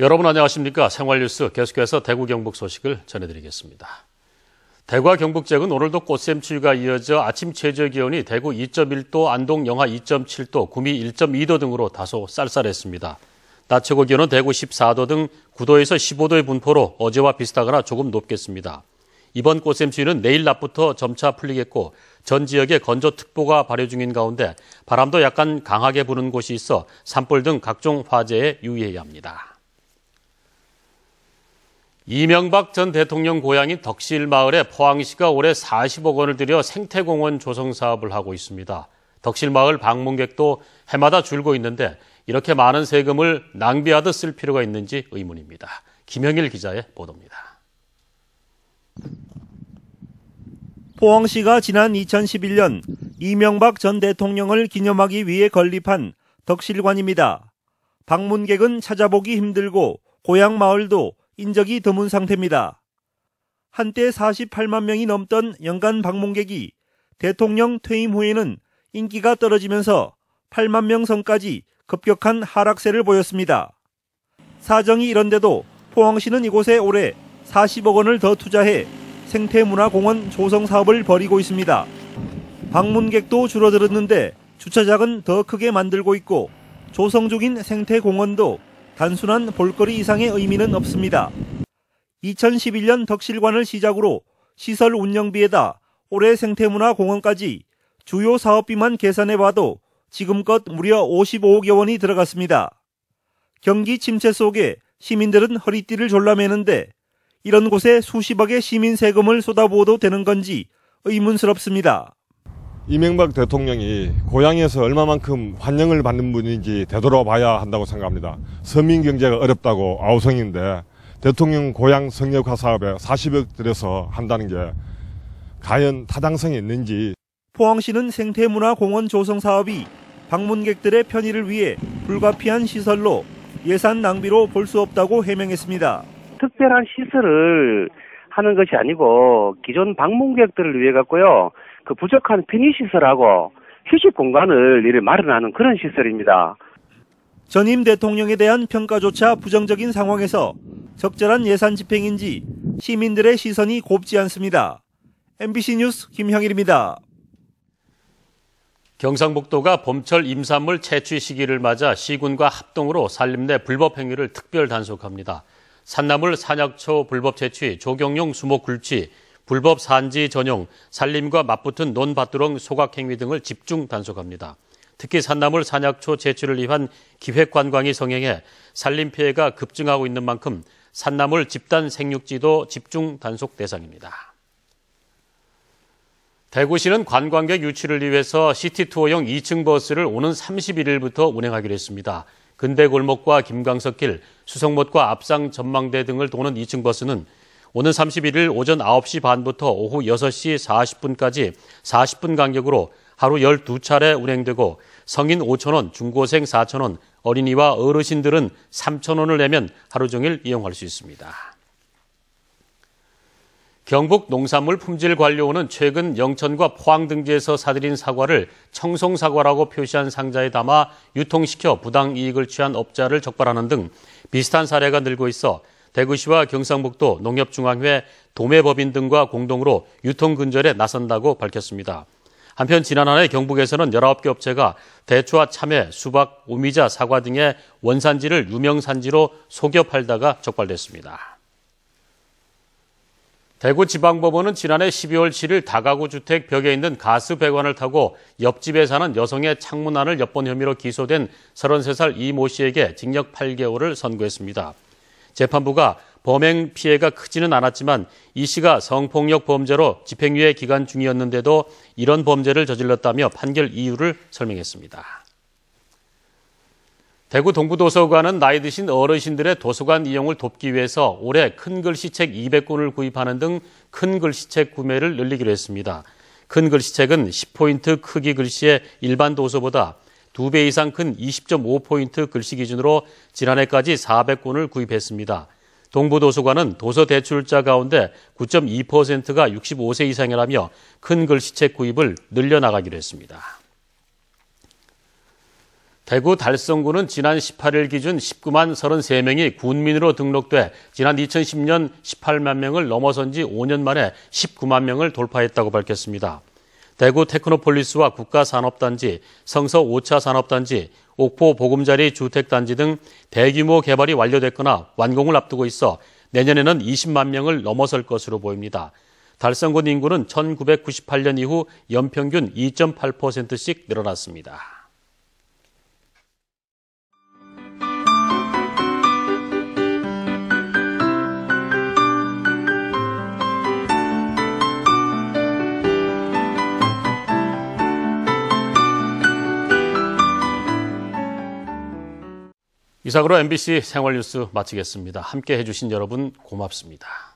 여러분 안녕하십니까? 생활뉴스 계속해서 대구 경북 소식을 전해드리겠습니다. 대구와 경북 지역은 오늘도 꽃샘추위가 이어져 아침 최저기온이 대구 2.1도, 안동 영하 2.7도, 구미 1.2도 등으로 다소 쌀쌀했습니다. 낮 최고 기온은 대구 14도 등 9도에서 15도의 분포로 어제와 비슷하거나 조금 높겠습니다. 이번 꽃샘추위는 내일 낮부터 점차 풀리겠고 전 지역에 건조특보가 발효 중인 가운데 바람도 약간 강하게 부는 곳이 있어 산불 등 각종 화재에 유의해야 합니다. 이명박 전 대통령 고향인 덕실마을에 포항시가 올해 40억 원을 들여 생태공원 조성 사업을 하고 있습니다. 덕실마을 방문객도 해마다 줄고 있는데 이렇게 많은 세금을 낭비하듯 쓸 필요가 있는지 의문입니다. 김영일 기자의 보도입니다. 포항시가 지난 2011년 이명박 전 대통령을 기념하기 위해 건립한 덕실관입니다. 방문객은 찾아보기 힘들고 고향 마을도 인적이 드문 상태입니다. 한때 48만 명이 넘던 연간 방문객이 대통령 퇴임 후에는 인기가 떨어지면서 8만 명 선까지 급격한 하락세를 보였습니다. 사정이 이런데도 포항시는 이곳에 올해 40억 원을 더 투자해 생태문화공원 조성 사업을 벌이고 있습니다. 방문객도 줄어들었는데 주차장은 더 크게 만들고 있고 조성 중인 생태공원도 단순한 볼거리 이상의 의미는 없습니다. 2011년 덕실관을 시작으로 시설 운영비에다 올해 생태문화공원까지 주요 사업비만 계산해봐도 지금껏 무려 55억여 원이 들어갔습니다. 경기 침체 속에 시민들은 허리띠를 졸라매는데 이런 곳에 수십억의 시민 세금을 쏟아부어도 되는 건지 의문스럽습니다. 이명박 대통령이 고향에서 얼마만큼 환영을 받는 분인지 되돌아봐야 한다고 생각합니다. 서민 경제가 어렵다고 아우성인데 대통령 고향 성역화 사업에 40억 들여서 한다는 게 과연 타당성이 있는지. 포항시는 생태문화공원 조성 사업이 방문객들의 편의를 위해 불가피한 시설로 예산 낭비로 볼 수 없다고 해명했습니다. 특별한 시설을 하는 것이 아니고 기존 방문객들을 위해 갖고요. 그 부족한 편의시설하고 휴식 공간을 이렇게 마련하는 그런 시설입니다. 전임 대통령에 대한 평가조차 부정적인 상황에서 적절한 예산 집행인지 시민들의 시선이 곱지 않습니다. MBC 뉴스 김형일입니다. 경상북도가 봄철 임산물 채취 시기를 맞아 시군과 합동으로 산림 내 불법 행위를 특별 단속합니다. 산나물 산약초 불법 채취, 조경용 수목 굴치, 불법 산지 전용, 산림과 맞붙은 논밭두렁 소각 행위 등을 집중 단속합니다. 특히 산나물 산약초 채취를 위한 기획관광이 성행해 산림 피해가 급증하고 있는 만큼 산나물 집단 생육지도 집중 단속 대상입니다. 대구시는 관광객 유치를 위해서 시티투어용 2층 버스를 오는 31일부터 운행하기로 했습니다. 근대골목과 김광석길, 수성못과 앞상 전망대 등을 도는 2층 버스는 오는 31일 오전 9시 반부터 오후 6시 40분까지 40분 간격으로 하루 12차례 운행되고 성인 5,000원, 중고생 4,000원, 어린이와 어르신들은 3,000원을 내면 하루 종일 이용할 수 있습니다. 경북 농산물 품질관리원은 최근 영천과 포항 등지에서 사들인 사과를 청송사과라고 표시한 상자에 담아 유통시켜 부당 이익을 취한 업자를 적발하는 등 비슷한 사례가 늘고 있어 대구시와 경상북도 농협중앙회, 도매법인 등과 공동으로 유통근절에 나선다고 밝혔습니다. 한편 지난 한 해 경북에서는 19개 업체가 대추와 참외, 수박, 오미자, 사과 등의 원산지를 유명산지로 속여 팔다가 적발됐습니다. 대구지방법원은 지난해 12월 7일 다가구 주택 벽에 있는 가스 배관을 타고 옆집에 사는 여성의 창문 안을 엿본 혐의로 기소된 33살 이 모 씨에게 징역 8개월을 선고했습니다. 재판부가 범행 피해가 크지는 않았지만 이 씨가 성폭력 범죄로 집행유예 기간 중이었는데도 이런 범죄를 저질렀다며 판결 이유를 설명했습니다. 대구 동부도서관은 나이 드신 어르신들의 도서관 이용을 돕기 위해서 올해 큰 글씨책 200권을 구입하는 등 큰 글씨책 구매를 늘리기로 했습니다. 큰 글씨책은 10포인트 크기 글씨의 일반 도서보다 2배 이상 큰 20.5포인트 글씨 기준으로 지난해까지 400권을 구입했습니다. 동부도서관은 도서 대출자 가운데 9.2%가 65세 이상이라며 큰 글씨책 구입을 늘려나가기로 했습니다. 대구 달성구는 지난 18일 기준 19만 33명이 군민으로 등록돼 지난 2010년 18만 명을 넘어선 지 5년 만에 19만 명을 돌파했다고 밝혔습니다. 대구 테크노폴리스와 국가산업단지, 성서 5차 산업단지, 옥포 보금자리 주택단지 등 대규모 개발이 완료됐거나 완공을 앞두고 있어 내년에는 20만 명을 넘어설 것으로 보입니다. 달성군 인구는 1998년 이후 연평균 2.8%씩 늘어났습니다. 이상으로 MBC 생활뉴스 마치겠습니다. 함께 해주신 여러분 고맙습니다.